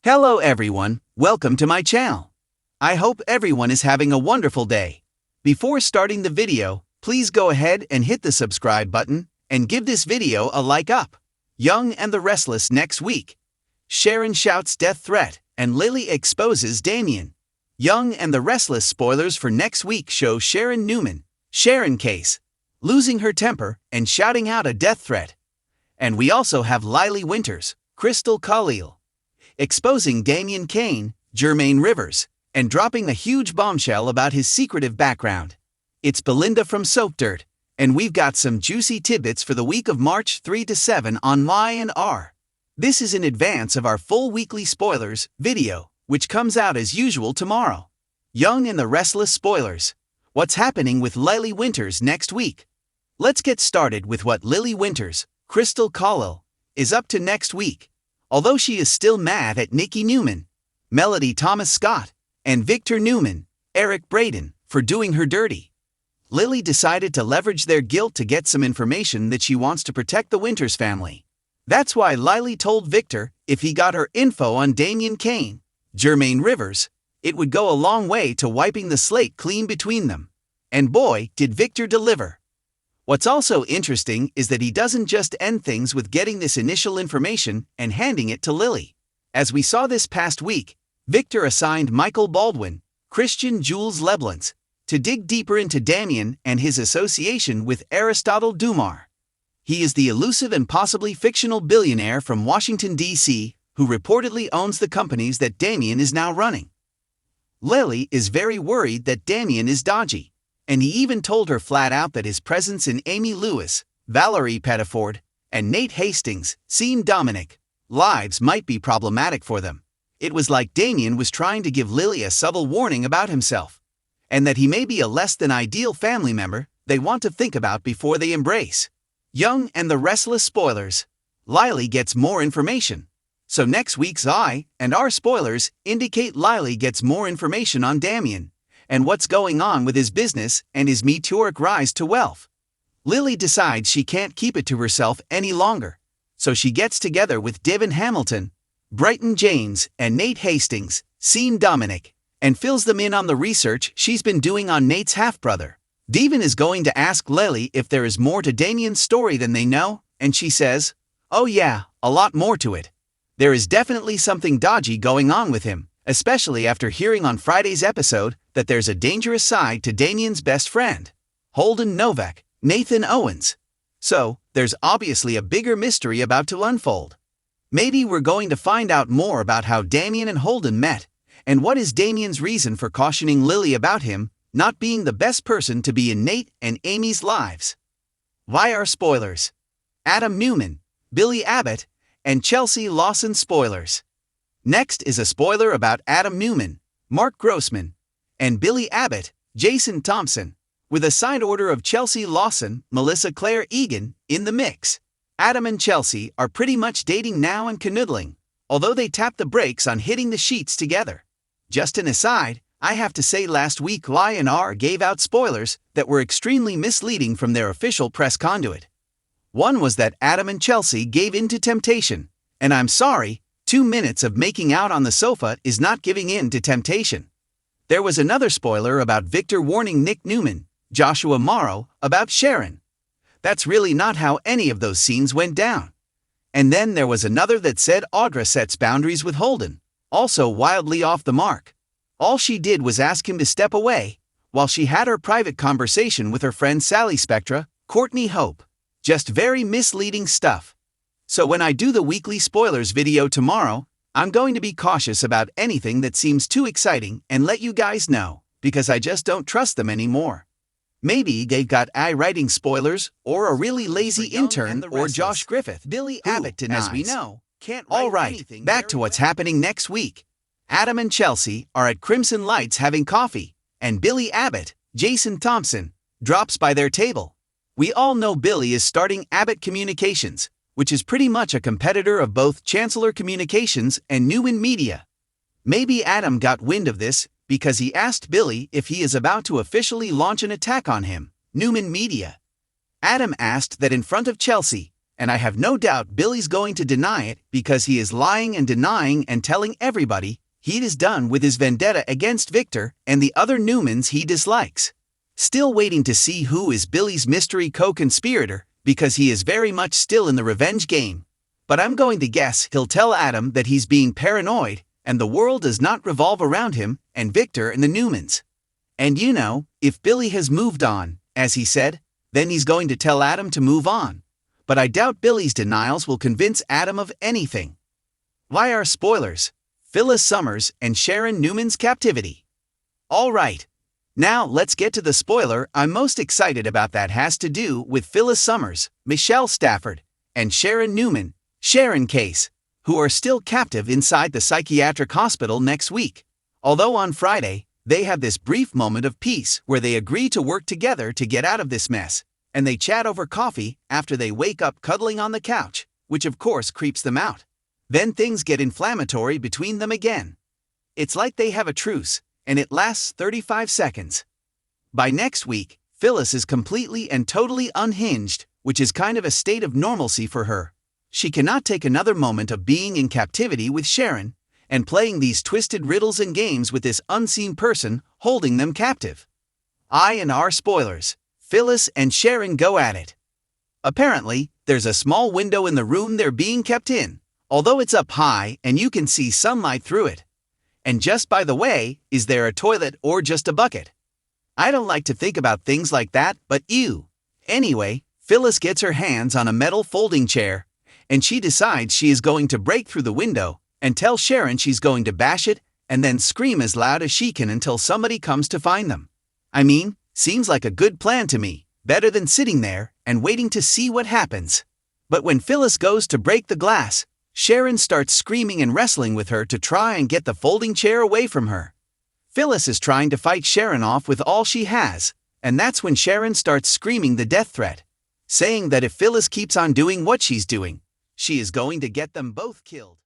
Hello everyone, welcome to my channel. I hope everyone is having a wonderful day. Before starting the video, please go ahead and hit the subscribe button and give this video a like up. Young and the Restless next week. Sharon shouts death threat and Lily exposes Damian. Young and the Restless spoilers for next week show Sharon Newman, Sharon case, losing her temper and shouting out a death threat. And we also have Lily Winters, Crystal Khalil, exposing Damian Kane, Jermaine Rivers, and dropping a huge bombshell about his secretive background. It's Belinda from Soap Dirt, and we've got some juicy tidbits for the week of March 3 to 7 on Y&R. This is in advance of our full weekly spoilers video, which comes out as usual tomorrow. Young and the Restless spoilers. What's happening with Lily Winters next week? Let's get started with what Lily Winters, Crystal Khalil, is up to next week. Although she is still mad at Nikki Newman, Melody Thomas Scott, and Victor Newman, Eric Braden, for doing her dirty, Lily decided to leverage their guilt to get some information that she wants to protect the Winters family. That's why Lily told Victor if he got her info on Damian Kane, Jermaine Rivers, it would go a long way to wiping the slate clean between them. And boy, did Victor deliver. What's also interesting is that he doesn't just end things with getting this initial information and handing it to Lily. As we saw this past week, Victor assigned Michael Baldwin, Christian Jules Leblance, to dig deeper into Damian and his association with Aristotle Dumar. He is the elusive and possibly fictional billionaire from Washington, D.C., who reportedly owns the companies that Damian is now running. Lily is very worried that Damian is dodgy, and he even told her flat out that his presence in Amy Lewis, Valerie Pettiford, and Nate Hastings' Sean Dominic lives might be problematic for them. It was like Damian was trying to give Lily a subtle warning about himself, and that he may be a less than ideal family member they want to think about before they embrace. Young and the Restless spoilers. Lily gets more information. So next week's I&R spoilers indicate Lily gets more information on Damian and what's going on with his business and his meteoric rise to wealth. Lily decides she can't keep it to herself any longer, so she gets together with Devin Hamilton, Brighton James, and Nate Hastings, Sean Dominic, and fills them in on the research she's been doing on Nate's half-brother. Devin is going to ask Lily if there is more to Damian's story than they know, and she says, "Oh yeah, a lot more to it. There is definitely something dodgy going on with him, especially after hearing on Friday's episode that there's a dangerous side to Damian's best friend, Holden Novak, Nathan Owens. So, there's obviously a bigger mystery about to unfold. Maybe we're going to find out more about how Damian and Holden met, and what is Damian's reason for cautioning Lily about him not being the best person to be in Nate and Amy's lives." Y&R spoilers. Adam Newman, Billy Abbott, and Chelsea Lawson spoilers. Next is a spoiler about Adam Newman, Mark Grossman, and Billy Abbott, Jason Thompson, with a side order of Chelsea Lawson, Melissa Claire Egan, in the mix. Adam and Chelsea are pretty much dating now and canoodling, although they tap the brakes on hitting the sheets together. Just an aside, I have to say last week Y&R gave out spoilers that were extremely misleading from their official press conduit. One was that Adam and Chelsea gave in to temptation, and I'm sorry, 2 minutes of making out on the sofa is not giving in to temptation. There was another spoiler about Victor warning Nick Newman, Joshua Morrow, about Sharon. That's really not how any of those scenes went down. And then there was another that said Audra sets boundaries with Holden, also wildly off the mark. All she did was ask him to step away, while she had her private conversation with her friend Sally Spectra, Courtney Hope. Just very misleading stuff. So when I do the weekly spoilers video tomorrow, I'm going to be cautious about anything that seems too exciting and let you guys know, because I just don't trust them anymore. Maybe they've got writing spoilers, or a really lazy intern, or Josh Griffith, Billy Abbott denies. As we know, can't write. All right, back to what's happening next week. Adam and Chelsea are at Crimson Lights having coffee, and Billy Abbott, Jason Thompson, drops by their table. We all know Billy is starting Abbott Communications, which is pretty much a competitor of both Chancellor Communications and Newman Media. Maybe Adam got wind of this because he asked Billy if he is about to officially launch an attack on him, Newman Media. Adam asked that in front of Chelsea, and I have no doubt Billy's going to deny it because he is lying and denying and telling everybody he is done with his vendetta against Victor and the other Newmans he dislikes. Still waiting to see who is Billy's mystery co-conspirator because he is very much still in the revenge game. But I'm going to guess he'll tell Adam that he's being paranoid and the world does not revolve around him and Victor and the Newmans. And you know, if Billy has moved on, as he said, then he's going to tell Adam to move on. But I doubt Billy's denials will convince Adam of anything. Why are spoilers? Phyllis Summers and Sharon Newman's captivity. Alright, now let's get to the spoiler I'm most excited about that has to do with Phyllis Summers, Michelle Stafford, and Sharon Newman, Sharon case, who are still captive inside the psychiatric hospital next week. Although on Friday, they have this brief moment of peace where they agree to work together to get out of this mess, and they chat over coffee after they wake up cuddling on the couch, which of course creeps them out. Then things get inflammatory between them again. It's like they have a truce, and it lasts 35 seconds. By next week, Phyllis is completely and totally unhinged, which is kind of a state of normalcy for her. She cannot take another moment of being in captivity with Sharon, and playing these twisted riddles and games with this unseen person holding them captive. R spoilers. Phyllis and Sharon go at it. Apparently, there's a small window in the room they're being kept in, although it's up high and you can see sunlight through it. And just by the way, is there a toilet or just a bucket? I don't like to think about things like that, but ew. Anyway, Phyllis gets her hands on a metal folding chair, and she decides she is going to break through the window and tell Sharon she's going to bash it and then scream as loud as she can until somebody comes to find them. I mean, seems like a good plan to me, better than sitting there and waiting to see what happens. But when Phyllis goes to break the glass, Sharon starts screaming and wrestling with her to try and get the folding chair away from her. Phyllis is trying to fight Sharon off with all she has, and that's when Sharon starts screaming the death threat, saying that if Phyllis keeps on doing what she's doing, she is going to get them both killed.